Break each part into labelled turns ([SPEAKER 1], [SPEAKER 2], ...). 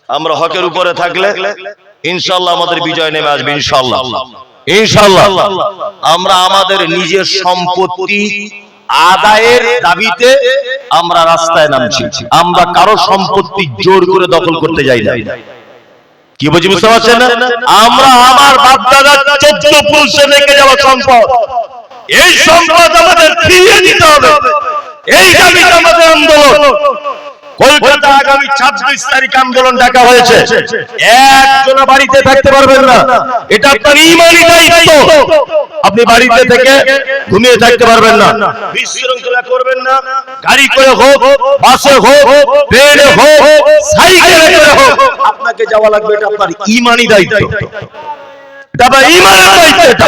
[SPEAKER 1] আমরা হকের উপরে থাকলে ইনশাআল্লাহ আমাদের বিজয় নেমে আসবে। ইনশাআল্লাহ ইনশাআল্লাহ আমরা আমাদের নিজের সম্পত্তি আদায়ের দাবিতে আমরা রাস্তায় নামছি। আমরা কারো সম্পত্তি জোর করে দখল করতে যাই না। কি বুঝি, বুঝতে পারছেন না? আমরা আমার বাপ দাদার 14 পুরুষে রেখে যাওয়া সম্পদ, এই সম্পদ আমাদের ফিরিয়ে দিতে হবে। এই দাবিতে আমাদের আন্দোলন। কলকাতা আগামী 26 তারিখ আন্দোলন ডাকা হয়েছে। একজন বাড়িতে থাকতে পারবেন না, এটা আপনার ঈমানি দায়িত্ব। আপনি বাড়িতে থেকে ঘুমিয়ে থাকতে পারবেন না, বিশৃঙ্খলা করবেন না। গাড়ি করে হোক, বাসে হোক, ট্রেনে হোক, সাইকেলে করে হোক, আপনাকে যাওয়া লাগবে। এটা আপনার ঈমানি দায়িত্ব, এটা আপনার ঈমানের দায়িত্ব।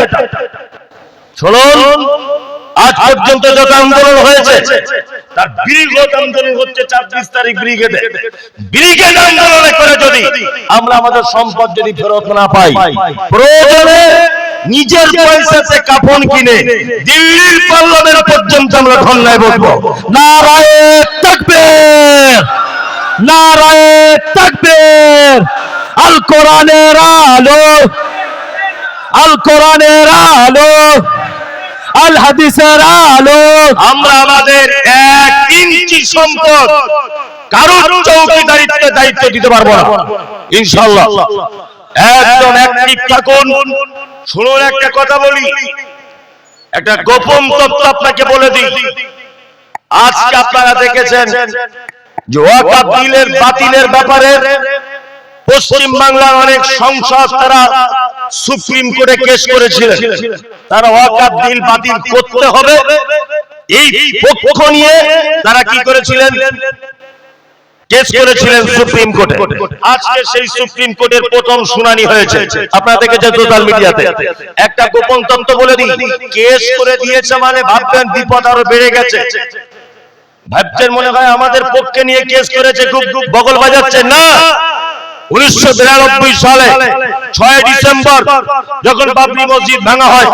[SPEAKER 1] শুনুন, আজ পর্যন্ত যত আন্দোলন হয়েছে তার বৃহৎ আন্দোলন হচ্ছে 26 তারিখ ব্রিগেডে। ব্রিগেড আন্দোলন করে যদি আমরা আমাদের সম্পদ যদি ফেরত না পাই, প্রয়োজনে নিজের পয়সাতে কাফন কিনে দিল্লির পার্লামেন্ট পর্যন্ত আমরা ধর্নায় বসবো। নারায়ে তাকবীর, নারায়ে তাকবীর। আল কোরআনের আলো, আল কোরআনের আলো, আল হাদিসের আলো। আমরা আমাদের 1 ইঞ্চি সম্পদ কারোর চৌকিদারিত্বে দায়িত্ব দিতে পারবো না ইনশাআল্লাহ। একদম অ্যাক্টিভ থাকুন। শুনুন, একটা কথা বলি, একটা গোপন তথ্য আপনাকে বলে দিই। আজকে আপনারা দেখেছেন যে ওয়াকফ বিলের বাতিলের ব্যাপারে পশ্চিম বাংলার অনেক সংসদ তারা সুপ্রিম কোর্টে কেস করেছিলেন। তারা ওয়াকফ বিল বাতিল করতে হবে এই পক্ষ নিয়ে তারা কি করেছিলেন, কেস করেছিলেন সুপ্রিম কোর্টে। আজকে সেই সুপ্রিম কোর্টের প্রথম শুনানি হয়েছে। আপনারা দেখেছেন সোশ্যাল মিডিয়াতে। একটা গোপন তথ্য বলে দিই, কেস করে দিয়েছে মানে ভাববেন বিপদ আরো বেড়ে গেছে। ভাবছেন মনে হয় আমাদের পক্ষে নিয়ে কেস করেছে, খুব বগল বাজাচ্ছে। না, 1992 সালে 6 ডিসেম্বর যখন বাবরি মসজিদ ভাঙা হয়,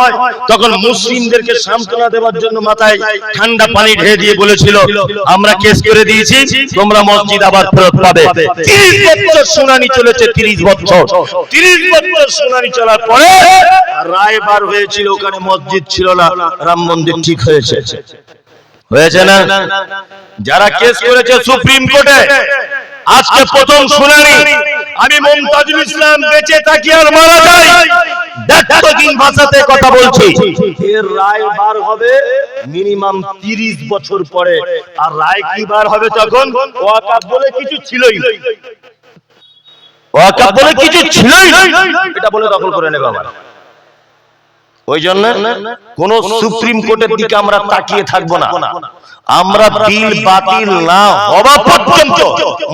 [SPEAKER 1] তখন মুসলিমদেরকে সান্ত্বনা দেওয়ার জন্য মাথায় ঠান্ডা পানি ঢেলে দিয়ে বলেছিল, আমরা কেস করে দিয়েছি, তোমরা মসজিদ আবার ফেরত পাবে। 30 বছর শুনানি চলেছে, 30 বছর। 30 বছর শুনানি চলার পরে রায় বার হয়েছিল, ওখানে মসজিদ ছিল না, রাম মন্দির ঠিক হয়েছে। হয়েছে না? যারা কেস করেছে সুপ্রিম কোর্টে, আজকে প্রথম শুনানি। আমি মুমতাজুল ইসলাম বেঁচে থাকি আর মারা যাই, দেখতগিন ভাষাতে কথা বলছি, এর রায় বার হবে মিনিমাম 30 বছর পরে। আর রায় কি বার হবে তখন? ওয়াকফ বলে কিছু ছিলই না, ওয়াকফ বলে কিছু ছিলই না, এটা বলে দখল করে নেবে আবার। ওই জন্য কোন সুপ্রিম কোর্টের দিকে আমরা তাকিয়ে থাকবো না। আমরা বিল বাতিল না হওয়া পর্যন্ত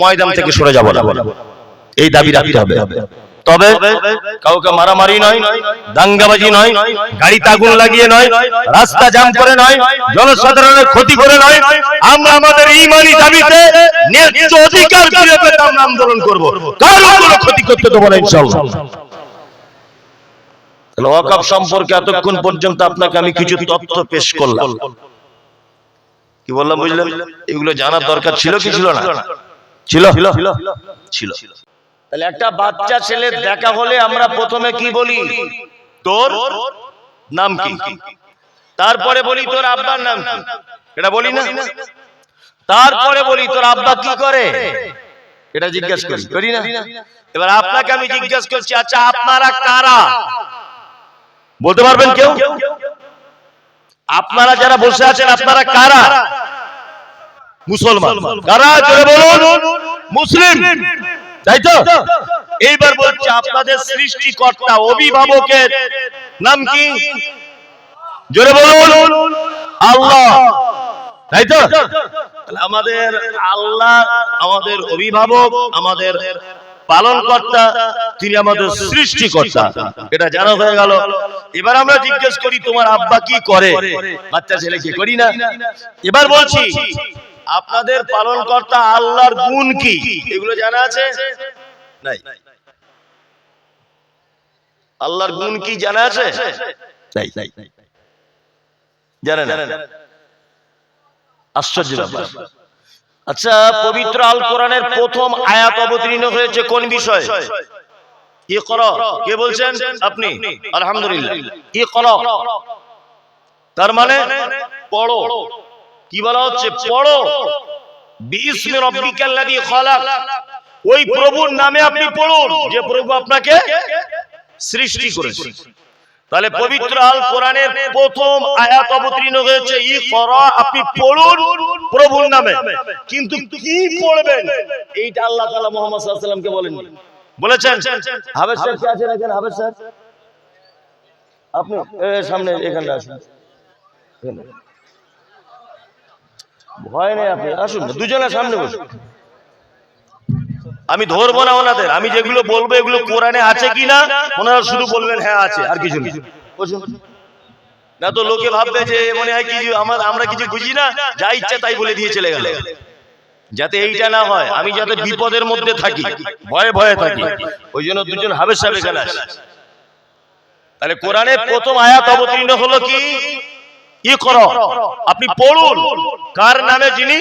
[SPEAKER 1] ময়দান থেকে সরে যাব না, এই দাবি রাখতে হবে। তবে কাউকে মারামারি নয়, দাঙ্গাবাজি নয়, গাড়িতে আগুন লাগিয়ে নয়, রাস্তা জাম করে নয়, জনসাধারণের ক্ষতি করে নয়। আমরা আমাদের ঈমানি দাবিতে ন্যায্য অধিকার ফিরে পেতে আমরা আন্দোলন করব, কারো কোনো ক্ষতি করতে দেব না ইনশাআল্লাহ। ওয়াকফ সম্পর্কে এতক্ষণ পর্যন্ত আপনাকে আমি কিছু তথ্য পেশ করলাম। কি বললাম বুঝলেন? এগুলো জানার দরকার ছিল কি ছিল না? ছিল ছিল। তাহলে একটা বাচ্চা ছেলে দেখা হলে আমরা প্রথমে কি বলি? তোর নাম কি? তারপরে বলি তোর আব্বার নাম কি? এটা বলি না? তারপরে বলি তোর আব্বা কি করে, এটা জিজ্ঞেস করি না? এবার আপনাকে আমি জিজ্ঞেস করছি, আচ্ছা আপনারা কারা বলতে পারবেন কেউ? আপনারা যারা বসে আছেন আপনারা কারা? মুসলমান। কারা? জোরে বলুন। মুসলিম, তাই তো? এইবার বলছি আপনাদের সৃষ্টিকর্তা অভিভাবকের নাম কি? জোরে বলুন। আল্লাহ, তাই তো? আমাদের আল্লাহ আমাদের অভিভাবক, আমাদের পালনকর্তা, তিনি আমাদের সৃষ্টিকর্তা, এটা জানা হয়ে গেল। এবার আমরা জিজ্ঞেস করি তোমার আব্বা কি করে? বাচ্চা ছেলে কি করি না? এবার বলছি আপনাদের পালনকর্তা আল্লাহর গুণ কি, এগুলো জানা আছে? নাই। আল্লাহর গুণ কি জানা আছে? নাই। জানেন না? আশ্চর্য ব্যাপার। আচ্ছা, পবিত্র আল কোরআনের প্রথম আয়াত অবতীর্ণ হয়েছে কোন বিষয়ে? ইকরা। কে বলছেন? আপনি। আলহামদুলিল্লাহ। ইকরা তার মানে পড়ো। কি বলা হচ্ছে? পড়ো। বিইসমি রাব্বিকাল্লাযী খালাক। ওই প্রভুর নামে আপনি পড়ুন যে প্রভু আপনাকে সৃষ্টি করেছে। তাহলে পবিত্র আল কোরআনের প্রথম আয়াত অবতীর্ণ হয়েছে ইকরা, আপনি পড়ুন প্রভুর নামে। কিন্তু কি পড়বেন এইটা আল্লাহ তাআলা মুহাম্মদ সাল্লাল্লাহু আলাইহি ওয়াসাল্লামকে বলেননি। বলেছেন? হাবেজ স্যার কে আছেন এখানে? হাবেজ স্যার আপনি সামনে এখানে আসুন। ভয় নেই, আপনি আসুন, দুজনে সামনে বসুন। আমি ধরবো না ওনাদের, আমি যেগুলো বলবো এগুলো কোরআনে আছে কিনা ওনারা শুধু বলবেন হ্যাঁ আছে, আর কিছু না। বসুন। না তো লোকে ভাববে যে মনে হয় কি আমরা কিছু বুঝি না, যা ইচ্ছা তাই বলে দিয়ে চলে গেল। যাতে এইটা না হয়, আমি যাতে বিপদের মধ্যে থাকি, ভয়ে ভয়ে থাকি, ওই জন্য দুজন হাবেজ সাহেব এখানে আসে। তাহলে কোরআনের প্রথম আয়াত অবতীর্ণ হলো কি? ইকরা, আপনি পড়ুন কার নামে? যিনি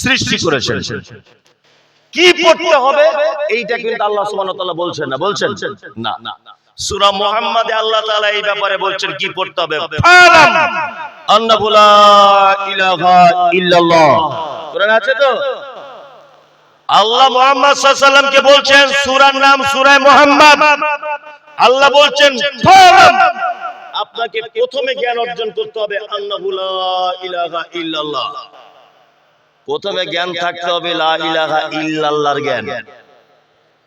[SPEAKER 1] সৃষ্টি করেছেন। কি পড়তে হবে এইটা কিন্তু আল্লাহ সুবহানাহু ওয়া তাআলা বলছেন না? বলছেন না। সূরা মুহাম্মাদে আল্লাহ তাআলা এই ব্যাপারে বলছেন কি পড়তে হবে। ফালাম আন্নাহু লা ইলাহা ইল্লাল্লাহ। কোরআন আছে তো? আল্লাহ মুহাম্মদ সাল্লাল্লাহু আলাইহি ওয়াসাল্লামকে বলছেন, সূরার নাম সূরা মুহাম্মদ। আল্লাহ বলছেন ফালাম, আপনাকে প্রথমে জ্ঞান অর্জন করতে হবে আন্নাহু লা ইলাহা ইল্লাল্লাহ। প্রথমে জ্ঞান থাকতে হবে লা ইলাহা ইল্লাল্লাহর জ্ঞান।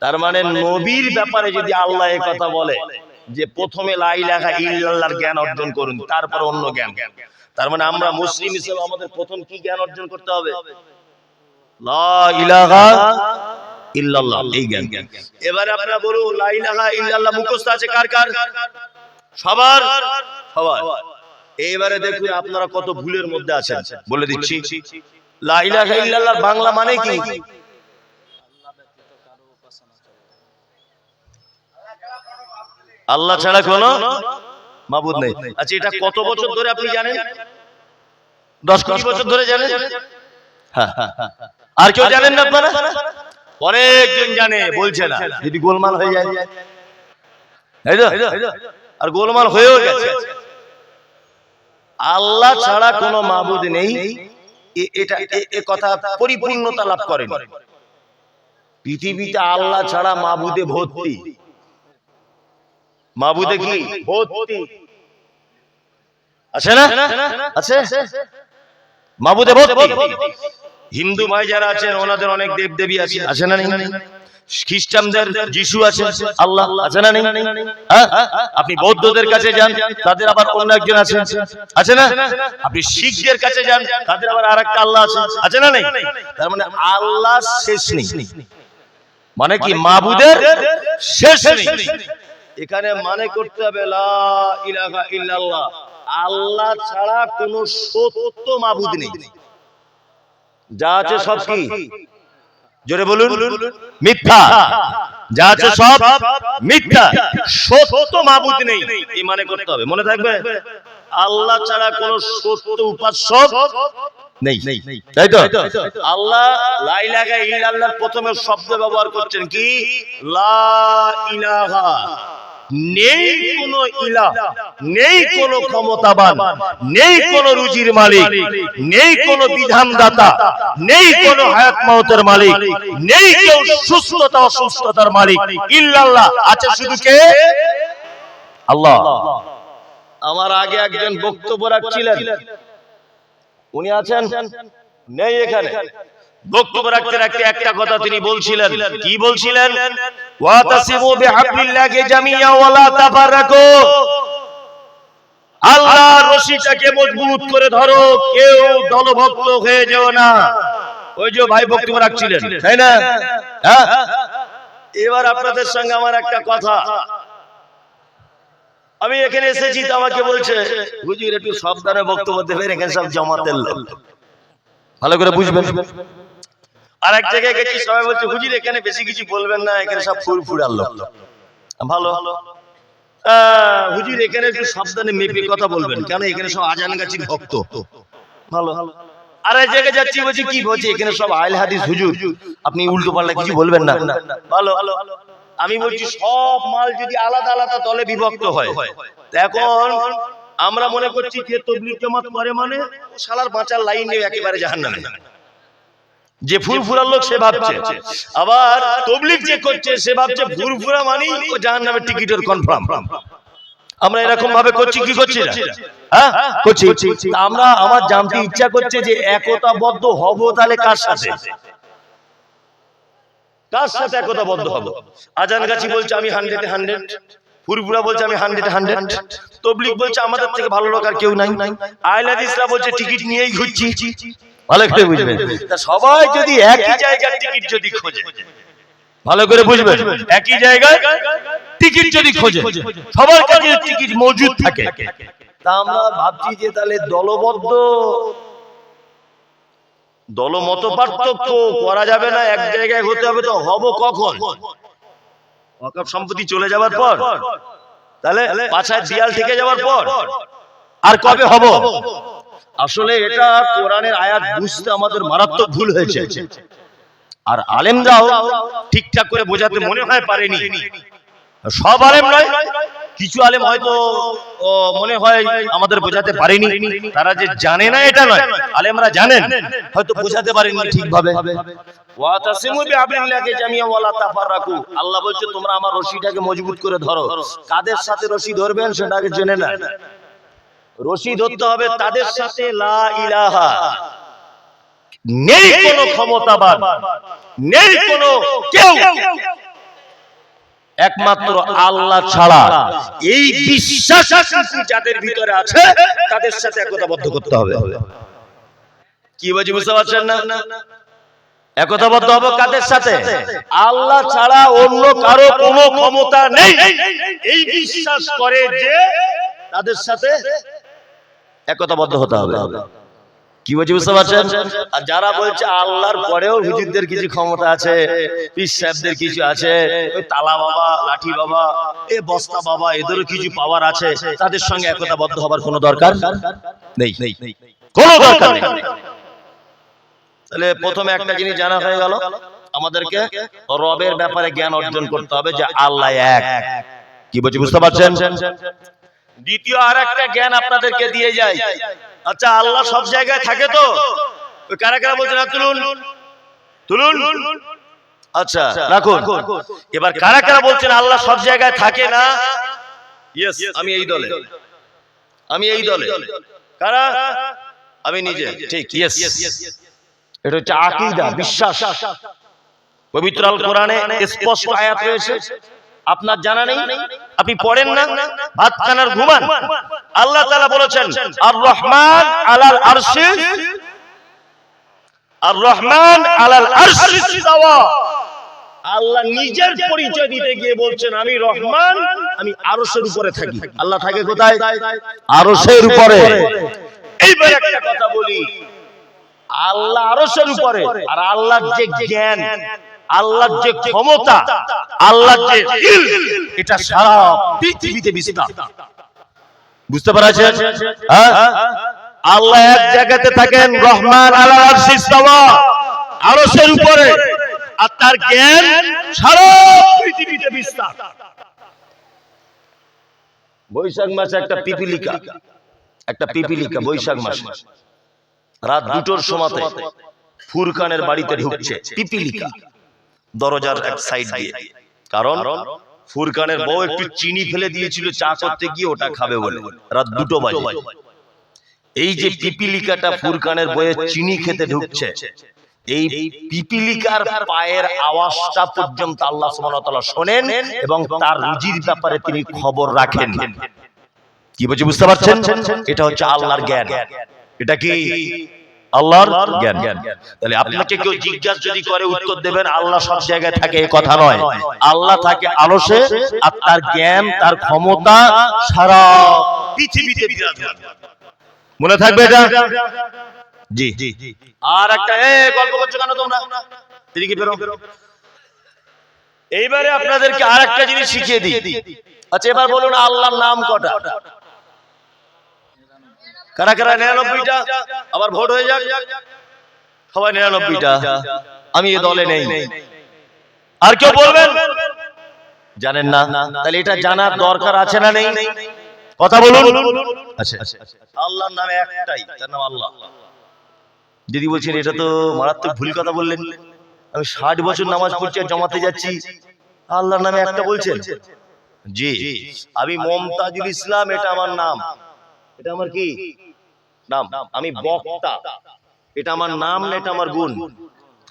[SPEAKER 1] তার মানে নবীর ব্যাপারে যদি আল্লাহ এই কথা বলে যে প্রথমে লা ইলাহা ইল্লাল্লাহর জ্ঞান অর্জন করুন, তারপর অন্য জ্ঞান, তার মানে আমরা মুসলিম হিসেবে আমাদের প্রথম কি জ্ঞান অর্জন করতে হবে? লা ইলাহা ইল্লাল্লাহ, এই জ্ঞান। এবারে আপনারা বলুন লা ইলাহা ইল্লাল্লাহ মুখস্থ আছে কার কার? সবার। এইবারে দেখুন আপনারা কত ভুলের মধ্যে আছেন। বলে দিচ্ছি, লা ইলাহা ইল্লাল্লাহর বাংলা মানে কি? আল্লাহ ছাড়া কোনো মাবুদ নেই। আচ্ছা, এটা কত বছর ধরে আপনি জানেন? 10-20 বছর ধরে জানেন? হ্যাঁ। আর কেউ জানেন না আপনারা? অনেকজন জানে, বলছে না। যদি গোলমাল হয়ে যায়, তাই তো? আর গোলমাল হয়েও গেছে। আল্লাহ ছাড়া কোনো মাবুদ নেই, এটা এ কথা পরিপূর্ণতা লাভ করেন। পৃথিবীতে আল্লাহ ছাড়া মাবুদে ভর্তি। মাবুদে কি ভর্তি আছে না? আছে, মাবুদে ভর্তি। হিন্দু ভাই যারা আছেন ওনাদের অনেক দেব দেবী আছে, আছে না? নেই। খ্রিস্টানদের যিশু আছে, আল্লাহ আছে না? নেই। আপনি বৌদ্ধদের কাছে যান, তাদের আবার অন্য একজন আছে, আছে না? আপনি শিখদের কাছে যান, তাদের আবার আরেকটা আল্লাহ আছে, আছে না? নেই। তার মানে আল্লাহ শেষ নেই। মানে কি? মাবুদের শেষ নেই। এখানে মানে করতে হবে লা ইলাহা ইল্লাল্লাহ, আল্লাহ ছাড়া কোনো সত্য মাবুদ নেই। যা আছে সব কি? জোরে বলুন, মিথ্যা। যা আছে সব মিথ্যা, সত্য মাবুদ নেই, এই মানে করতে হবে। মনে থাকবে, আল্লাহ ছাড়া কোনো সত্য উপাস্য নেই, তাই তো? আল্লাহ লা ইলাহা ইল্লাল্লাহর প্রথমে শব্দ ব্যবহার করছেন কি? লা ইলাহা, নেই কোনো ইলাহ, নেই কোনো ক্ষমতাবান, নেই কোনো রুজির মালিক, নেই কোনো বিধানদাতা, নেই কোনো হায়াত মাউতের মালিক, নেই কেউ সুস্থতা অসুস্থতার মালিক, ইল্লাল্লাহ, আছে শুধু কে? আল্লাহ। আমার আগে একজন বক্তব্য রাখছিলেন, উনি আছেন? নেই এখানে। বক্তব্য রাখতে রাখতে একটা কথা তিনি বলছিলেন। কি বলছিলেন? ওয়াতাসিমু বিহাবলিল্লাহি জামিআ ওয়া লা তাফাররাকু। আল্লাহর রশিটাকে মজবুত করে ধরো, কেউ দলভক্ত হয়ে যেও না। ওই যে ভাই বক্তব্য রাখছিলেন, তাই না? হ্যাঁ। এবার আপনাদের সঙ্গে আমার একটা কথা, আমি এখানে এসেছি তো আমাকে বলছে হুজুর একটু সাবধানে বক্তব্য দেবেন, এখানে সব জামাতের লোক, ভালো করে বুঝবেন। আর এক জায়গায় গেছি, সবাই বলছে হুজুর এখানে বেশি কিছু বলবেন না, এখানে সব ফুরফুরার লোক। ভালো, হুজুর এখানে একটু সাবধানে মেপে কথা বলবেন, কেন এখানে সব আজান গাছির ভক্ত। ভালো। আর এক জায়গায় যাচ্ছি, বলছি কি বলছি, এখানে সব আহলে হাদিস হুজুর, আপনি উল্টো পাল্টা কিছু বলবেন না। ভালো, আমি বলছি সব মাল যদি আলাদা আলাদা দলে বিভক্ত হয়, এখন আমরা মনে করছি যে তাবলীগ জামাত করে মানে শালার বাঁচার লাইন নেই, একেবারে জাহান্নামে। যে ফুরফুরার লোক সে ভাবছে, আবার তাবলীগ যে করছে সে ভাবছে ফুরফুরা মানেই ও জাহান্নামের টিকিটের কনফার্ম। আমরা এরকম ভাবে করছি কি করছি না? হ্যাঁ করছি। আমরা আমার জানতে ইচ্ছা করছে যে একতাবদ্ধ হব তাহলে কার সাথে? কার সাথে একতাবদ্ধ হব? আজান গাছি বলছে আমি 100-এ 100, ফুরফুরা বলছে আমি 100-এ 100, তাবলীগ বলছে আমাদের থেকে ভালো লোক আর কেউ নাই, আহলে হাদিসরা বলছে টিকিট নিয়েই ঘুরছি। ভালো করে বুঝবেন, তা সবাই যদি একই জায়গার টিকিট যদি খোঁজে, ভালো করে বুঝবেন, একই জায়গায় টিকিট যদি খোঁজে, সবার কাছে টিকিট মজুদ থাকে, তা আমরা ভাবছি যে তাহলে দলমত পার্থক্য করা যাবে না, এক জায়গায় হতে হবে। তো হব কখন? ওয়াকফ সম্পত্তি চলে যাওয়ার পর, তাহলে পাছায় দেয়াল থেকে যাওয়ার পর, আর কবে হব? আসলে এটা কোরআনের আয়াত বুঝতে আমাদের মারাত্মক ভুল হয়েছে, আর আলেমরাও ঠিকঠাক করে বোঝাতে মনে হয় পারেনি। সব আলেম নয়, কিছু আলেম হয়তো মনে হয় আমাদের বোঝাতে পারেনি, তারা যে জানে না এটা নয়, আলেমরা জানেন, হয়তো বোঝাতে পারেনি ঠিকভাবে। ওয়াতাসিমু বিহাবলিল্লাহি জামিআ ওয়া লা তাফাররাকু, আল্লাহ বলছে তোমরা আমার রশিটাকে মজবুত করে ধরো। কাদের সাথে রশি ধরবেন সেটাকে জেনে না, রশি ধরতে হবে তাদের সাথে লা ইলাহা, নেই কোনো ক্ষমতাবান, নেই কোনো কেউ, একমাত্র আল্লাহ ছাড়া, এই বিশ্বাস যাদের ভিতরে আছে তাদের সাথে একতাবদ্ধ করতে হবে। কি বলছি বুঝতে পারছেন না? একতাবদ্ধ হবে কাদের সাথে? আল্লাহ ছাড়া অন্য কারো কোনো ক্ষমতা নেই, এই বিশ্বাস করে যে তাদের সাথে একতাবদ্ধ হতে হবে। কি বলছি বুঝতে পারছেন? আর যারা বলছে আল্লাহর পরেও হুজুরদের কিছু ক্ষমতা আছে, পীর সাহেবদের কিছু আছে, ওই তালা বাবা, লাঠি বাবা, এ বস্তা বাবা, এদেরও কিছু পাওয়ার আছে, তাদের সঙ্গে একতাবদ্ধ হবার কোনো দরকার নেই, কোনো দরকার নেই। তাহলে প্রথমে একটা জিনিস জানা হয়ে গেল, আমাদেরকে রবের ব্যাপারে জ্ঞান অর্জন করতে হবে যে আল্লাহ এক। কি বলছি বুঝতে পারছেন? দ্বিতীয় আর একটা জ্ঞান আপনাদেরকে দিয়ে যায়, আচ্ছা আল্লাহ সব জায়গায় থাকে তো? কারা কারা বলছেন তুলুন তুলুন, আচ্ছা রাখুন। এবার কারা কারা বলছেন আল্লাহ সব জায়গায় থাকে না? ইয়েস, আমি এই দলে, আমি এই দলে। কারা? আমি নিজে, ঠিক, ইয়েস। এটা হচ্ছে আকীদা, বিশ্বাস। পবিত্র আল কোরআনে স্পষ্ট আয়াত রয়েছে, আপনার জানা নেই, আপনি পড়েন না, ভাত খান আর ঘুমান। আল্লাহ তাআলা বলেছেন আর রহমান আলাল আরশি, আর রহমান আলাল আরশি ইস্তাওয়া। আল্লাহ নিজের পরিচয় দিতে গিয়ে বলছেন আমি রহমান, আমি আরশের উপরে থাকি। আল্লাহ থাকে কোথায়? আরশের উপরে। এইবার একটা কথা বলি, আল্লাহ আরশের উপরে, আর আল্লাহর যে জ্ঞান, আল্লাহর যে ক্ষমতা, আল্লাহর যে ইলম, এটা সারা পৃথিবীতে বিস্তার। বুঝতে পারছেন? হ্যাঁ, আল্লাহ এক জায়গাতে থাকেন, রহমান আলাল আরশি ইস্তাওয়া, আরশের উপরে, আর তার জ্ঞান সারা পৃথিবীতে বিস্তার। বৈশাখ মাসে একটা পিপিলিকা বৈশাখ মাসে রাত 2টোর সময় ফুরকানের বাড়িতে ঢুকছে পিপিলিকা, দরজার এক সাইড দিয়ে। কারণ ফুরকানের বউ একটু চিনি ফেলে দিয়েছিল চা করতে গিয়ে, ওটা খাবে বলে। রাত 2টো বাজে। এই যে পিপিলিকাটা ফুরকানের বউয়ের চিনি খেতে ঢুকছে, এই পিপিলিকার পায়ের আওয়াজটা পর্যন্ত আল্লাহ সুবহানাহু ওয়া তাআলা শোনেন এবং তার রুজির ব্যাপারে তিনি খবর রাখেন। কি বলছি বুঝতে পারছেন? এটা হচ্ছে আল্লাহর জ্ঞান। এটা কি? আল্লাহর জ্ঞান। তাহলে আপনাকে কেউ জিজ্ঞাসা যদি করে উত্তর দেবেন আল্লাহ সব জায়গায় থাকে, এই কথা নয়। আল্লাহ থাকে আরশে, আর তার জ্ঞান, তার ক্ষমতা সারা পৃথিবীতে বিরাজমান। মনে থাকবে এটা? জি। আর একটা গল্প করছো কেন তোমরা? এদিকে বেরো। এইবারে আপনাদেরকে আর একটা জিনিস শিখিয়ে দিই। আচ্ছা এবার বলুন আল্লাহর নাম কটা? কারা কারা 99টা, আবার ভোট হয়ে যাক, সবাই 99টা, আমি এই দলে নেই। আর কেউ বলবেন জানেন না, তাহলে এটা জানার দরকার আছে না নেই? কথা বলুন। আচ্ছা, আল্লাহর নাম একটাই, তার নাম আল্লাহ। যদি বলছেন এটা তো মারাত্মক ভুল কথা বললেন, আমি 60 বছর নামাজ পড়ছি আর জমাতে যাচ্ছি, আল্লাহর নামে একটা বলছেন? জি, আমি মমতাজুল ইসলাম, এটা আমার নাম, এটা আমার কি নাম? আমি বক্তা, এটা আমার নাম না, এটা আমার গুণ।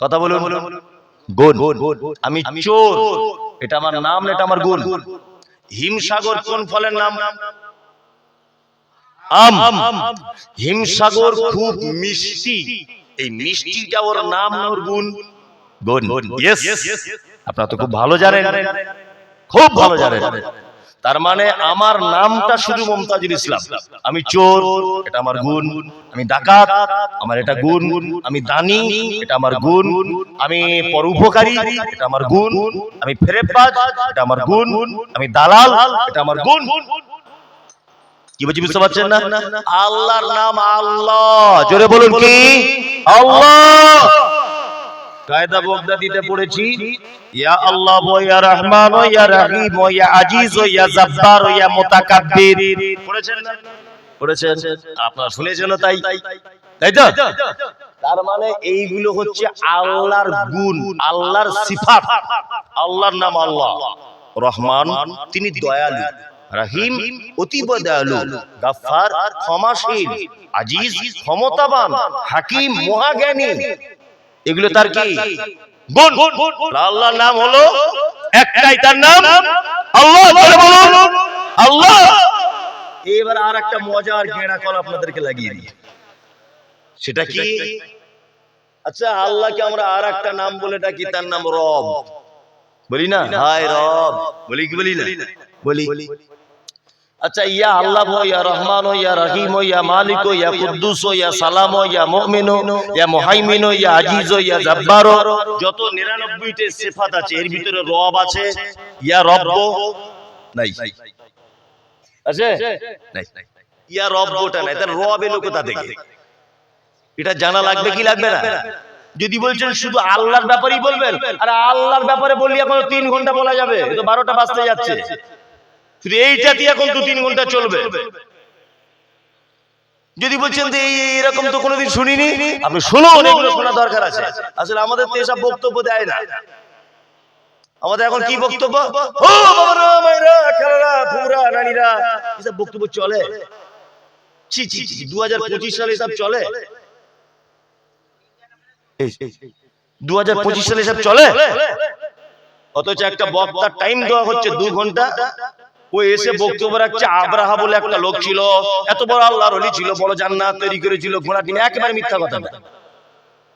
[SPEAKER 1] কথা বলুন। গুণ। আমি চোর, এটা আমার নাম না, এটা আমার গুণ। হিমসাগর কোন ফলের নাম? আম। হিমসাগর খুব মিষ্টি, এই মিষ্টিটা ওর নাম না ওর গুণ? গুণ। ইয়েস, আপনারা তো খুব ভালো জানেন, খুব ভালো জানেন। তার মানে আমার নামটা শুধু মমতাজুল ইসলাম। আমি চোর, এটা আমার গুণ। আমি ডাকাত, আমার এটা গুণ। আমি দানী, এটা আমার গুণ। আমি পরোপকারী, এটা আমার গুণ। আমি ফেরেববাজ, এটা আমার গুণ। আমি দালাল, এটা আমার গুণ। কি বলছি বুঝতে পারছেন না? আল্লাহর নাম আল্লাহ, জোরে বলুন কি? আল্লাহ। কায়দা বগদাদিতে পড়েছি, ইয়া আল্লাহ ওয়া ইয়া রহমান ওয়া ইয়া রহিম ওয়া ইয়া আজিজ ওয়া ইয়া জব্বার ওয়া ইয়া মুতাকাব্বির। পড়েছেন না? পড়েছেন, আপনারা শুনেছেন তাই, তাই তো? তার মানে এইগুলো হচ্ছে আল্লাহর গুণ, আল্লাহর সিফাত। আল্লাহর নাম আল্লাহ। রহমান, তিনি দয়ালু। রহিম, অতীব দয়ালু। গফফার, ক্ষমাশীল। আজিজ, ক্ষমতাবান। হাকিম, মহাজ্ঞানী। এগুলো তার কি গুণ? আল্লাহর নাম হলো একটাই, তার নাম আল্লাহ। বলে বলুন আল্লাহ। এবার আর একটা মজার গেঁড়া কল আপনাদেরকে লাগিয়ে দিই, সেটা কি? আচ্ছা, আল্লাহকে আমরা আর একটা নাম বলে ডাকি, তার নাম রব। বলি না? হায় রব বলি কি বলি না? বলি। আচ্ছা, ইয়া আল্লাহ হো, ইয়া রহমান হো, ইয়া রহিম হো, ইয়া মালিক হো, ইয়া কুদ্দুস হো, ইয়া সালাম হো, ইয়া মুমিন হো, ইয়া মুহাইমিন হো, ইয়া আজিজ হো, ইয়া জব্বার হো, যত 99টি সিফাত আছে এর ভিতরে রব আছে। ইয়া রব্ব নাই, আছে নাই? ইয়া রব্বটা নাই, তার রব এলো কোথা থেকে? এটা জানা লাগবে কি লাগবে না? যদি বলছেন শুধু আল্লাহর ব্যাপারেই বলবেন, আর আল্লাহর ব্যাপারে বললি এখন 3 ঘন্টা বলা যাবে, তো 12টা বাজতে যাচ্ছে। শুধু এইটা দিয়ে এখন 2-3 ঘন্টা চলবে। যদি বলছেন যে এরকম তো কোনোদিন শুনিনি, আপনি শুনুন, এগুলো শোনা দরকার আছে। আসলে আমাদের তো এসব বক্তব্য দেয় না। আমাদের এখন কি বক্তব্য? ও বাবারা, মায়েরা, খালারা, ফুরা, নানীরা, এসব বক্তব্য চলে। ছি ছি, 2025 সালে এসব চলে? 2025 সালে এসব চলে? অথচ একটা বক্তার টাইম দেওয়া হচ্ছে 2 ঘন্টা, ও এসে বক্তব্য রাখছে। আব্রাহা বলে একটা লোক ছিল, এত বড় আল্লাহর ওলি ছিল, বড় জান্নাত তৈরি করেছিল, ঘোড়া ডিমে। একেবারে মিথ্যা কথা।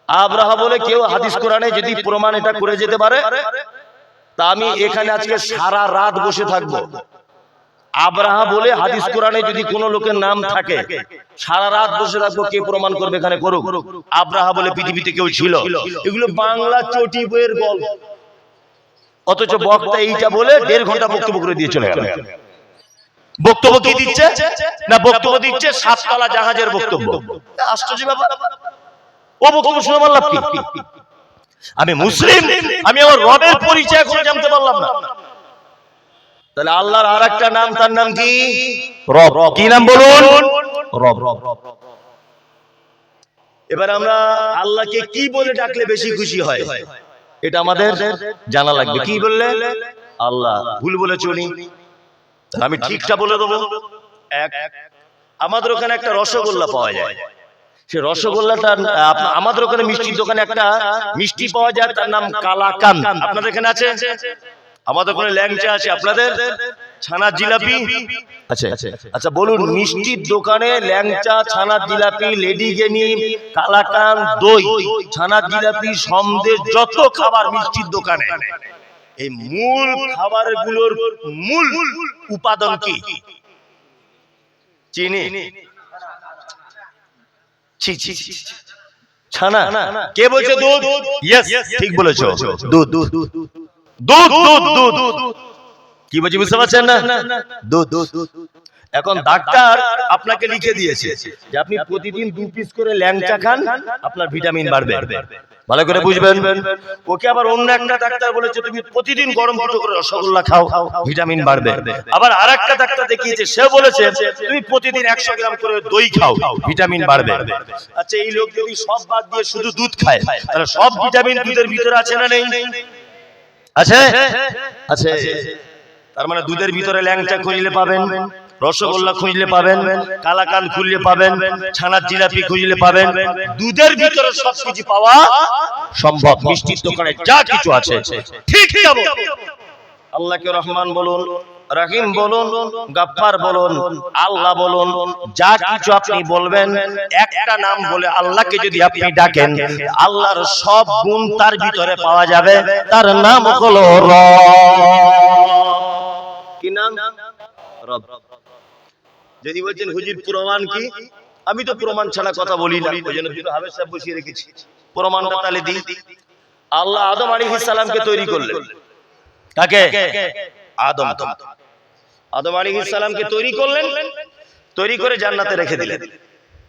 [SPEAKER 1] আব্রাহা বলে কেউ হাদিস কোরআনে যদি প্রমাণ এটা করে যেতে পারে, তা আমি এখানে আজকে সারা রাত বসে থাকবো। আব্রাহা বলে হাদিস কোরআনে যদি কোনো লোকের নাম থাকে, সারা রাত বসে থাকবো, কে প্রমাণ করবে এখানে করুক। আব্রাহা বলে পৃথিবীতে কেউ ছিল। এগুলো বাংলা চটি বইয়ের গল্প। অথচ বক্তা এইটা বলে 1.5 ঘন্টা বক্তব্য করে দিয়ে চলে গেল। বক্তব্য কি দিচ্ছে? না, বক্তব্য দিচ্ছে 7 তলা জাহাজের বক্তব্য। আশ্চর্য ব্যাপার। ও বক্তব্য শুনে বললাম কি? আমি মুসলিম, আমি আমার রবের পরিচয় এখনো জানতে পারলাম না। তাহলে আল্লাহর আর একটা নাম, তার নাম কি? রব। কি নাম বলুন? রব। এবার আমরা আল্লাহকে কি বলে ডাকলে বেশি খুশি হয়, এটা আমাদের জানা লাগবে। কি বললে? আল্লাহ। ভুল বলে চলি, আমি ঠিকটা বলে দেবো। আমাদের ওখানে একটা রসগোল্লা পাওয়া যায়। সে রসগোল্লাটা আমাদের ওখানে মিষ্টির দোকানে একটা মিষ্টি পাওয়া যায়, তার নাম কালাকান। আপনাদের এখানে আছে? আমাদের ওখানে ল্যাংচা আছে, আপনাদের ছানার জিলাপি আছে। আচ্ছা বলুন, মিষ্টির দোকানে ল্যাংচা, ছানার জিলাপি, লেডিকেনি, কালাকান, দই, ছানার জিলাপি, সন্দেশ, যত খাবার মিষ্টির দোকানে, এই মূল খাবারগুলোর মূল উপাদান কি? চিনি? ছানা? কে বলছে দুধ? ইয়েস, ঠিক বলেছো, দুধ। দুধ দুধ দুধ। কি বলছি বুঝতে পারছেন না? দুধ। এখন ডাক্তার আপনাকে লিখে দিয়েছে যে আপনি প্রতিদিন 2 পিস করে ল্যাংচা খান, আপনার ভিটামিন বাড়বে। ভালো করে বুঝবেন। ওকে আবার অন্য একটা ডাক্তার বলেছে তুমি প্রতিদিন গরম দুটো করে রসগোল্লা খাও, ভিটামিন বাড়বে। আবার আরেকটা ডাক্তার দেখিয়েছে, সে বলেছে তুমি প্রতিদিন 100 গ্রাম করে দই খাও, ভিটামিন বাড়বে। আচ্ছা, এই লোক যদি সব বাদ দিয়ে শুধু দুধ খায়, তাহলে সব ভিটামিন দুধের ভিতরে আছে না নেই? আছে, আছে। তার মানে দুধের ভিতরে ল্যাংচা খুঁজলে পাবেন, রসগোল্লা খুঁজলে পাবেন, কালাকান খুঁজলে পাবেন, ছানার জিলাপি খুঁজলে পাবেন। দুধের ভিতরে সবকিছু পাওয়া সম্ভব। মিষ্টির দোকানে যা কিছু আছে ঠিক যাবো। আল্লাহকে রহমান বলুন, রহিম বলুন, গফফার বলুন, আল্লাহ বলুন, যা কিছু আপনি বলবেন, একটা নাম বলে আল্লাহকে যদি আপনি ডাকেন, আল্লাহর সব গুণ তার ভিতরে পাওয়া যাবে। তার নাম হলো রব। কি নাম? রব। যদি বলছেন হুজুর প্রমাণ কি, আমি তো প্রমাণ ছাড়া কথা বলি না, ওই জন্য দুটো হাবের সাহেব বসিয়ে রেখেছি। প্রমাণটা তাহলে দিই। আল্লাহ আদম আলাইহিস সালামকে তৈরি করলেন। কাকে? আদম। আদম আলাইহিস সালামকে তৈরি করলেন, তৈরি করে জান্নাতে রেখে দিলেন।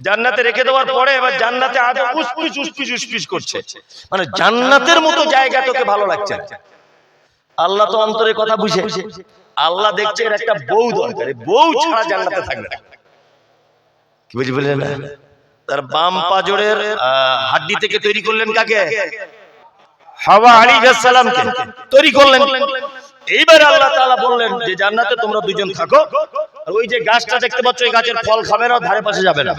[SPEAKER 1] জান্নাতে রেখে দেওয়ার পরে এবার জান্নাতে আদম উসপিস করছে, মানে জান্নাতের মতো জায়গা তোকে ভালো লাগছে না। আল্লাহ তো অন্তরের কথা বুঝে, আল্লাহ দেখছে এর একটা বউ দরকার, বউ ছাড়া জান্নাতে থাকবে না। কি বুঝলেন? তার বাম পাজরের হাড্ডি থেকে তৈরি করলেন কাকে? হাওয়া আলাইহিস সালামকে তৈরি করলেন। এইবার আল্লাহ তাআলা বললেন যে জান্নাতে তোমরা দুজন থাকো, আর ওই যে গাছটা দেখতে পাচ্ছ, এই গাছের ফল খাবে না, ধারে পাশে যাবে না।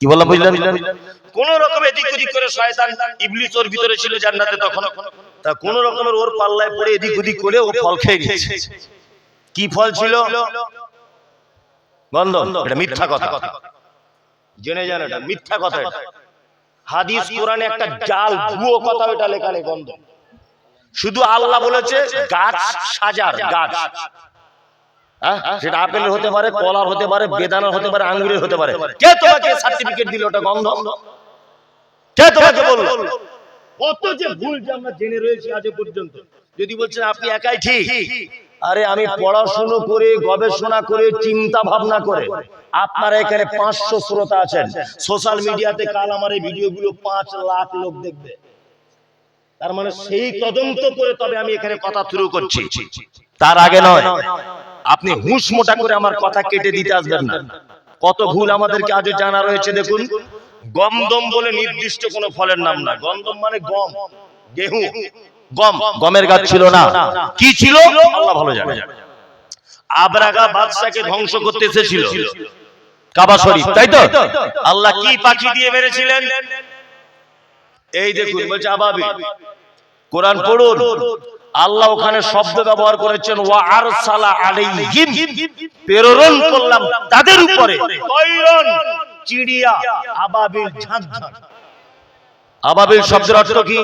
[SPEAKER 1] কি বললাম বুঝলেন? কোন রকম এদিক ওদিক করে শয়তান ইবলিস ওর ভিতরে ছিল জান্নাতে, তখন তা কোন রকমের ওর পাল্লায় পড়ে এদিক ওদিক করে ও ফল খেয়ে গেছে। কি ফল ছিল? গন্ধম। এটা মিথ্যা কথা, জেনে জানো এটা মিথ্যা কথা। এটা হাদিস কোরআনে একটা জাল ভুয়ো কথা, এটা লেখা নেই গন্ধম। শুধু আল্লাহ বলেছে গাছ সাজার গাছ, সেটা আপেল হতে পারে, কলার হতে পারে, বেদানার হতে পারে, আঙ্গুরের হতে পারে। কে তোমাকে সার্টিফিকেট দিল ওটা গন্ধম? কে তোমাকে বলল? কত যে ভুল যে আমরা জেনে রয়েছি আজ পর্যন্ত। যদি বলছেন আপনি একাই ঠিক, আরে আমি পড়াশোনা করে, গবেষণা করে, চিন্তা ভাবনা করে, আপনারা এখানে 500 শ্রোতা আছেন, সোশ্যাল মিডিয়াতে কাল আমার এই ভিডিওগুলো 5 লাখ লোক দেখবে। তার মানে সেই তদন্ত করে তবে আমি এখানে কথা শুরু করছি, তার আগে নয়। আপনি হুঁশ মোটা করে আমার কথা কেটে দিতে আসবেন না। কত ভুল আমাদেরকে আজও জানা রয়েছে। দেখুন, গমদম বলে নির্দিষ্ট কোন ফলের নাম না। গমদম মানে গম, গেহু, গম। গমের গাছ ছিল না। কি ছিল আল্লাহ ভালো জানে। আবরাগা বাদশাকে ধ্বংস করতে এসেছিল কাবা শরীফ, তাই তো? আল্লাহ কি পাখি দিয়ে মেরেছিলেন? এই দেখুন, বলছে আবাবিল। কোরআন পড়ুন, আল্লাহ ওখানে শব্দ ব্যবহার করেছেন ওয়া আরসালা আলাইহিম, প্রেরণ করলাম তাদের উপরে তৈরন, চিড়িয়া, আবাবিল, ঝাঁক ঝাঁক। আবাবিল শব্দের অর্থ কি?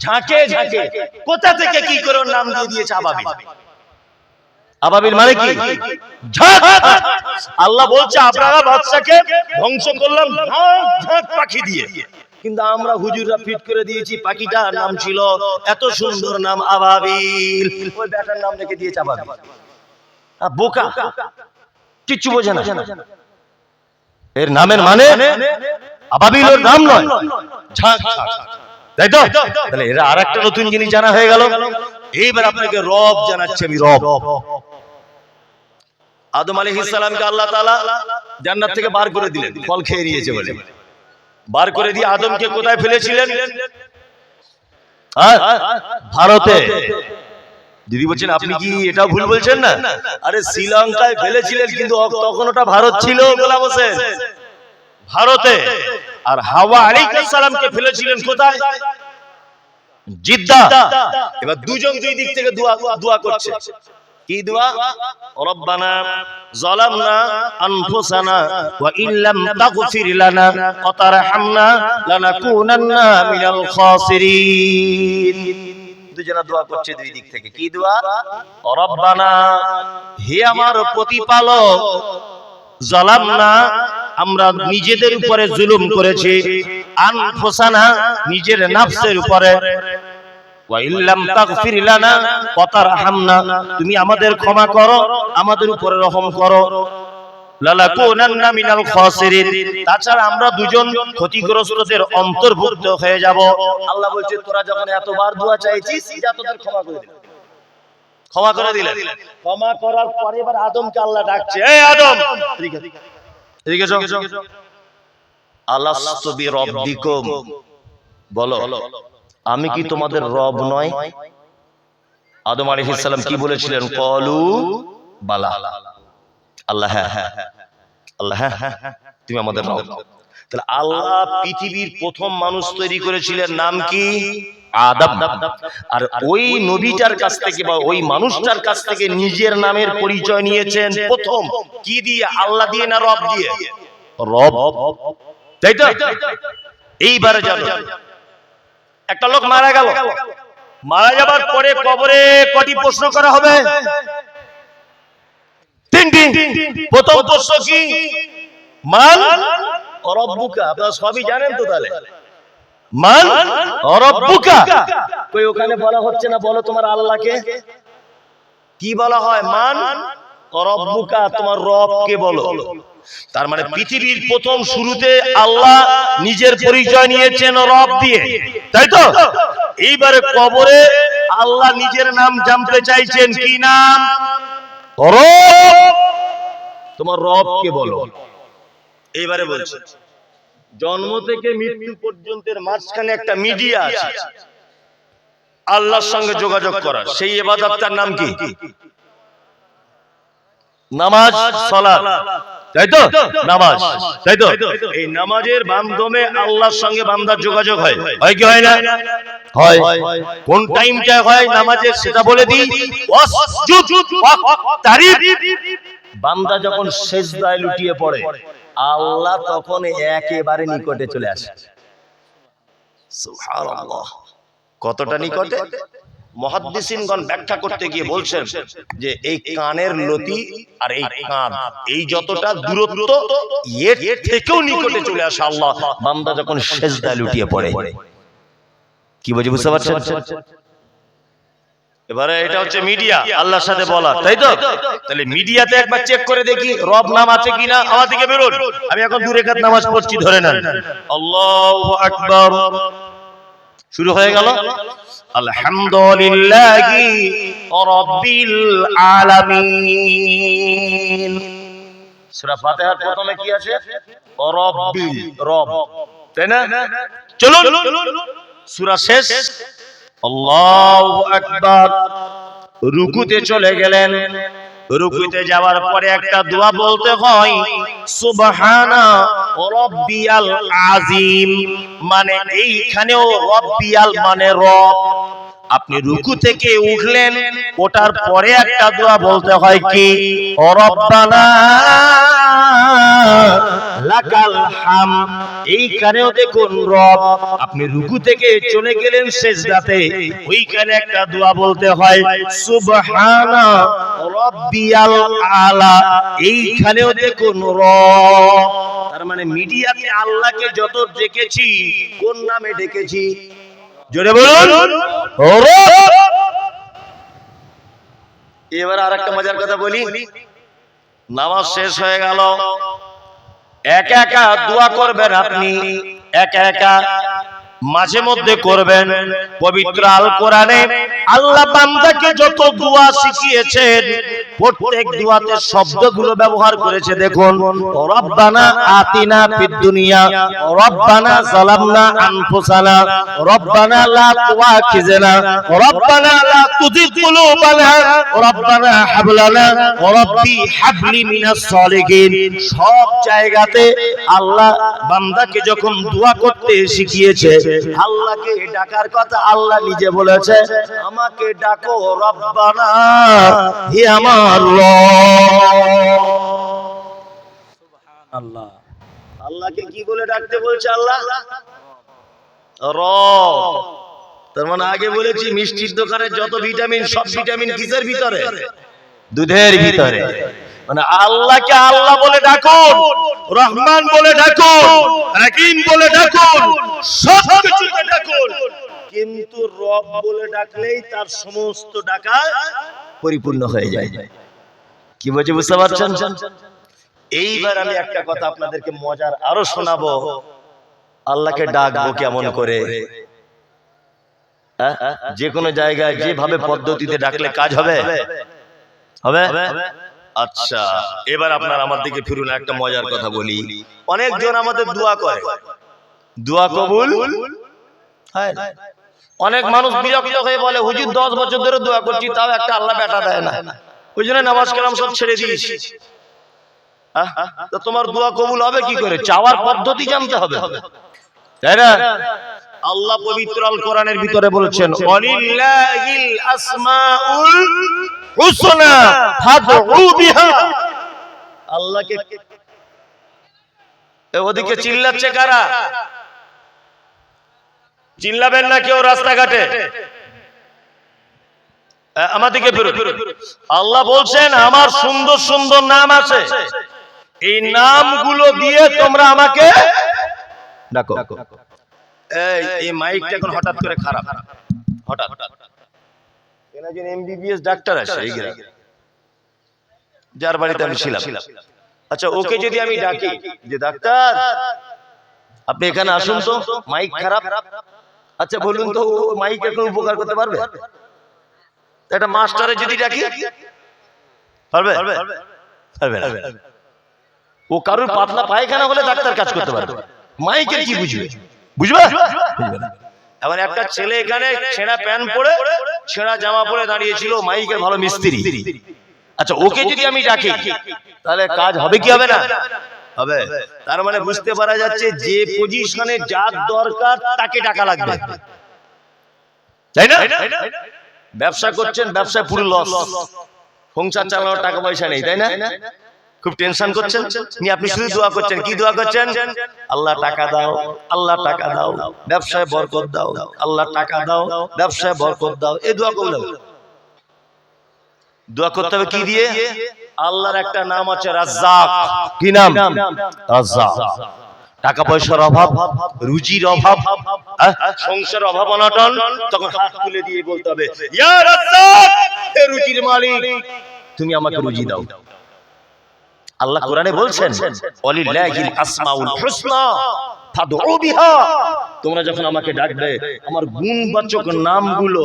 [SPEAKER 1] ঝাঁকে ঝাঁকে। কোথা থেকে কি করে নাম দিয়ে দিয়েছে আবাবিল? আবাবিল মানে কি? ঝাঁক। আল্লাহ বলছে আবরাহা বাদশাকে ধ্বংস করলাম ঝাঁক ঝাঁক পাখি দিয়ে। কিন্তু আমরা হুজুররা ফিট করে দিয়েছি পাখিটার নাম ছিল এত সুন্দর নাম আবাবিল, ওই ব্যাটার নাম রেখে দিয়েছে আবাবিল। বোকা, কিচ্ছু বোঝে না। এর নামের মানে আবাবিল, ওর নাম নয়, ঝাঁক ঝাঁক, তাই তো? তাহলে এরা আরেকটা নতুন জিনিস জানা হয়ে গেল। এইবার আপনাকে রব জানাচ্ছে আমি, রব। আদম আলাইহিস সালামকে আল্লাহ তাআলা জান্নাত থেকে বার করে দিলেন, ফল খেয়ে নিয়েছে বলে। বার করে দিয়ে আদমকে কোথায় ফেলেছিলেন? ভারতে। যদি বলছেন আপনি কি এটা ভুল বলছেন না, আরে শ্রীলঙ্কায় ফেলেছিলেন, কিন্তু তখন ওটা ভারত ছিল গোলাম হোসেন, ভারতে। আর হাওয়া আলাইহিস সালামকে ফেলেছিলেন কোথায়? জিদ্দা। এবার দুজন দুই দিক থেকে দোয়া করছে। কি দোয়া? রব্বানা যালামনা আনফুসানা ওয়া ইল্লাম তাগফির লানা ওয়া তারহামনা লানাকুনান্না মিনাল খাসিরিন। দুজনা দোয়া করছে দুই দিক থেকে। কি দোয়া? রব্বানা, হে আমার প্রতিপালক, যালামনা, আমরা নিজেদের উপরে জুলুম করেছি, আনফুসানা, নিজের নফসের উপরে, ওয়া ইল্লাম তাগফির লানা ওয়া তারহামনা, তুমি আমাদের ক্ষমা করো, আমাদের উপরে রহম করো, লালাকুনান্না মিনাল খাসিরিন, তাছাড়া আমরা দুজন ক্ষতিগ্রস্তদের অন্তর্ভুক্ত হয়ে যাব। আল্লাহ বলছে তোরা যখন এতবার দোয়া চাইছিস, যা তোদের ক্ষমা করে দিলাম। ক্ষমা করে দিলেন। ক্ষমা করার পরে এবার আদমকে আল্লাহ ডাকছে, এই আদম এদিকে এসো, আলাস্তু বিরব্বিকুম, বলো আমি কি তোমাদের রব নয়? আদম আলাইহিস সালাম কি বলেছিলেন? ক্বালু বালা, আল্লাহ হ্যাঁ, আল্লাহ হ্যাঁ, তুমি আমাদের রব। তাহলে আল্লাহ পৃথিবীর প্রথম মানুষ তৈরি করেছিলেন, নাম কি? আদম। আর ওই নবীটার কাছ থেকে বা ওই মানুষটার কাছ থেকে নিজের নামের পরিচয় নিয়েছেন প্রথম কি দিয়ে? আল্লাহ দিয়ে না রব দিয়ে? রব, তাই তো? এইবারে জানো, একটা লোক মারা গেল, মারা যাবার পরে কবরে কটি প্রশ্ন করা হবে? তিনটি। প্রথম প্রশ্ন কি? মান রব্বুকা, আপনারা সবই জানেন তো, তাহলে মান রব্বুকা কই ওখানে বলা হচ্ছে না, বলো তোমার আল্লাহকে। কি বলা হয়? মান রব্বুকা, তোমার রবকে বলো। তার মানে পৃথিবীর প্রথম শুরুতে আল্লাহ নিজের পরিচয় নিয়েছেন রব দিয়ে, তাই তো? এইবারে কবরে আল্লাহ নিজের নাম জানতে চাইছেন, কি নাম? রব, তোমার রবকে বলো। এইবারে বলছে, জন্ম থেকে মৃত্যু পর্যন্তের মাঝখানে একটা মিডিয়া আছে আল্লাহর সঙ্গে যোগাযোগ করার, সেই ইবাদতটার নাম কি? নামাজ, সালাত, তাই তো? নামাজ, তাই তো? এই নামাজের মাধ্যমে আল্লাহর সঙ্গে বান্দার যোগাযোগ হয়, হয় কি হয় না? হয়। কোন টাইমটা হয় নামাজের সেটা বলে দিই। ওয়াসজুদ ওয়াকতারিব, বান্দা যখন সিজদায় লুটিয়ে পড়ে আল্লাহ তখন একেবারে নিকটে চলে আসে। সুবহানাল্লাহ, কতটা নিকটে! মুহাদ্দিসিনগণ ব্যাখ্যা করতে গিয়ে বলছেন যে এই কানের লতি আর এই কান, এই যতটা দূরত্ব, এর থেকেও নিকটে চলে আসে আল্লাহ বান্দা যখন সিজদায় লুটিয়ে পড়ে। কি বুঝে, বুঝতে পারছেন? এবারে এটা হচ্ছে মিডিয়া আল্লাহর সাথে বলা, তাই তো? তাহলে মিডিয়াতে একবার চেক করে দেখি রব নাম আছে কিনা। আমার দিকে বেরোন, আমি এখন 2 রাকাত নামাজ পড়ছি, ধরে নেন। আল্লাহু আকবার, শুরু হয়ে গেল। আলহামদুলিল্লাহি রাব্বিল আলামিন। সূরা ফাতিহার প্রথমে কি আছে? রাব্বিল, রব, তাই না? চলুন সূরা শেষ, আল্লাহু আকবার। রুকুতে চলে গেলেন, রুকুতে যাওয়ার পরে একটা দোয়া বলতে হয়, সুবহানা রাব্বিয়াল আযীম, মানে এইখানেও রাব্বিয়াল মানে রব। আপনি রুকু থেকে উঠলেন, ওঠার পরে একটা দোয়া বলতে হয় কি? রব্বানা লাকাল হামদ। এইখানেও দেখুন রব। আপনি রুকু থেকে চলে গেলেন সিজদাতে, ওইখানে একটা দোয়া বলতে হয়, সুবহানা রাব্বিয়াল আলা। এইখানেও দেখুন রব। তার মানে মিডিয়াতে আল্লাহকে যত ডেকেছি, কোন নামে ডেকেছি? জোরে বলুন, রব। এবার আরেকটা মজার কথা বলি। নামাজ শেষ হয়ে গেল, একা একা দোয়া করবেন আপনি, একা একা মাঝে মধ্যে করবেন। পবিত্র আল কোরআনে আল্লাহ বান্দাকে যত দোয়া শিখিয়েছেন, প্রত্যেক দোয়াতে শব্দগুলো ব্যবহার করেছে। দেখুন, রব্বানা আতিনা ফিদ দুনিয়া, রব্বানা যালামনা আনফুসানা, রব্বানা লা তুআখিযনা, রব্বানা লা তুযিগ কুলুবানা, রব্বানা হাব লানা রাব্বি হাবলি মিনাস সালিহিন। সব জায়গাতে আল্লাহ বান্দাকে যখন দোয়া করতে শিখিয়েছে, আল্লাহকে ডাকার কথা আল্লাহ নিজে বলেছে, আমাকে ডাকো রব্বানা, হে আমার রব। সুবহানাল্লাহ, আল্লাহকে কি বলে ডাকতে বলছে আল্লাহ? রব। তার মানে আগে বলেছি মিষ্টির দোকানে যত ভিটামিন, সব ভিটামিন কিসের ভিতরে? দুধের ভিতরে। মানে আল্লাহকে আল্লাহ বলে ডাকুন, রহমান বলে ডাকুন, রাহিম বলে ডাকুন, সব কিছুকে ডাকুন। কিন্তু রব বলে ডাকলেই তার সমস্ত ডাকা পরিপূর্ণ হয়ে যায়। কি বলছে বুঝতে পারছেন? এইবার আমি একটা কথা আপনাদেরকে মজার আরো শোনাবো। আল্লাহকে ডাকবো কেমন করে? যে কোনো জায়গায় যেভাবে পদ্ধতিতে ডাকলে কাজ হবে হবে। আচ্ছা, এবার আপনার আমার দিকে ফিরুন, একটা মজার কথা বলি। অনেকজন আমাদের দোয়া করে, দোয়া কবুল হয় না। অনেক মানুষ বিরক্ত হয়ে বলে, হুজুর 10 বছর ধরে দোয়া করছি, তাও একটা আল্লাহ বেটা দেয় না, ওই জন্য নামাজ কালাম সব ছেড়ে দিয়েছি। তো তোমার দোয়া কবুল হবে কি করে? চাওয়ার পদ্ধতি জানতে হবে, তাই না? আল্লাহ পবিত্র আল কোরআনের ভিতরে বলেছেন, ওয়ালিল্লাহিল আসমাউল হুসনা ফাদউ বিহা। আল্লাহকে ওদিকে চিল্লাচ্ছে কারা? চিল্লাবেন না কেউ রাস্তাঘাটে, আমাদেরকে ফিরুন। আল্লাহ বলছেন, আমার সুন্দর সুন্দর নাম আছে, এই নামগুলো দিয়ে তোমরা আমাকে ডাকো। এই মাইকটা এখন হঠাৎ করে খারাপ, হঠাৎ একজন এমবিবিএস ডাক্তার আছে এই গ্রামে, যার বাড়িতে আমি ছিলাম। আচ্ছা, ওকে যদি আমি ডাকি যে ডাক্তার আপনি এখানে আসুন তো, মাইক খারাপ। আচ্ছা বলুন তো, ও মাইকের কোনো উপকার করতে পারবে? একটা মাস্টারে যদি ডাকি পারবে? পারবে না। ও কারোর পাতলা পায়খানা হলে ডাক্তার কাজ করতে পারবে, মাইকের কি বুঝবে? বুঝবে? এবার একটা ছেলে এখানে ছেঁড়া প্যান্ট পরে ছেঁড়া জামা পরে দাঁড়িয়েছিল, মাইকের ভালো মিস্ত্রি। আচ্ছা, ওকে যদি আমি ডাকি তাহলে কাজ হবে কি হবে না? হবে। তার মানে বুঝতে পারা যাচ্ছে যে পজিশনে যার দরকার তাকে টাকা লাগবে, তাই না? ব্যবসা করছেন, ব্যবসায় পুরো লস, সংসার চালানোর টাকা পয়সা নেই, তাই না? খুব টেনশন করছেন, নি আপনি শুধু দোয়া করছেন। কি দোয়া করছেন? আল্লাহ টাকা দাও, আল্লাহ টাকা দাও, ব্যবসায় বরকত দাও, আল্লাহ টাকা দাও, ব্যবসায় বরকত দাও। এই দোয়া করলে দোয়া করতে হবে কি দিয়ে? আল্লাহর একটা নাম আছে রাজ্জাক। কি নাম? রাজ্জাক। টাকা পয়সার অভাব, রুজির অভাব, সংসার অভাব অনটন, তখন হাত তুলে দিয়ে বলতে হবে, ইয়া রাজ্জাক, হে রুজির মালিক, তুমি আমাকে রুজি দাও। আল্লাহ কোরআনে বলছেন, ওয়ালিল্লাহিল আসমাউল হুসনা ফাদউ বিহা। তোমরা যখন আমাকে ডাকবে, আমার গুণবাচক নামগুলো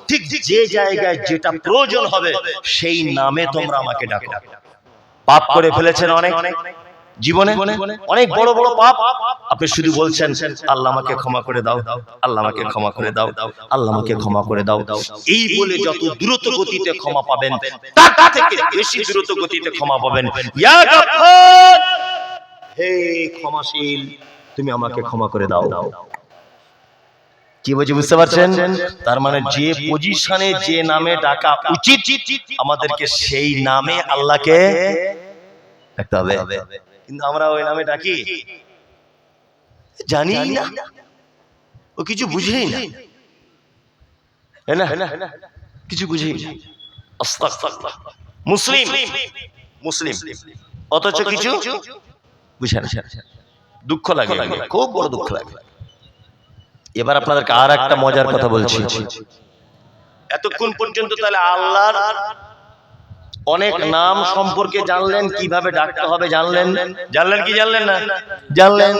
[SPEAKER 1] ঠিক যে জায়গায় যেটা প্রয়োজন হবে সেই নামে তোমরা আমাকে ডাকো। পাপ করে ফেলেছেন অনেক জীবনে, অনেক বড় বড় পাপ, আপনি শুধু বলছেন আল্লাহ আমাকে ক্ষমা করে দাও, আল্লাহ আমাকে ক্ষমা করে দাও, আল্লাহ আমাকে ক্ষমা করে দাও। এই বলে যত দ্রুত গতিতে ক্ষমা পাবেন, তার থেকে বেশি দ্রুত গতিতে ক্ষমা পাবেন। ইয়া গফফার, হে ক্ষমাশীল, তুমি আমাকে ক্ষমা করে দাও। কি বলছি বুঝতে পারছেন? তার মানে যে পজিশনে যে নামে ডাকা উচিত, আমাদেরকে সেই নামে আল্লাহকে ডাকতে হবে। কিন্তু আমরা ওই নামে ডাকি, জানি না, ও কিছু বুঝেই না, কিছু বুঝেই না। আস্তাগফিরুল্লাহ। মুসলিম মুসলিম অথচ কিছু বুঝে না, দুঃখ লাগে, খুব বড় দুঃখ লাগে। এবার আপনাদেরকে আর একটা মজার কথা বলছি। এতক্ষণ পর্যন্ত তাহলে আল্লাহর অনেক নাম সম্পর্কে জানলেন, কিভাবে ডাকতে হবে জানলেন, জানলেন কি জানলেন না? জানলেন।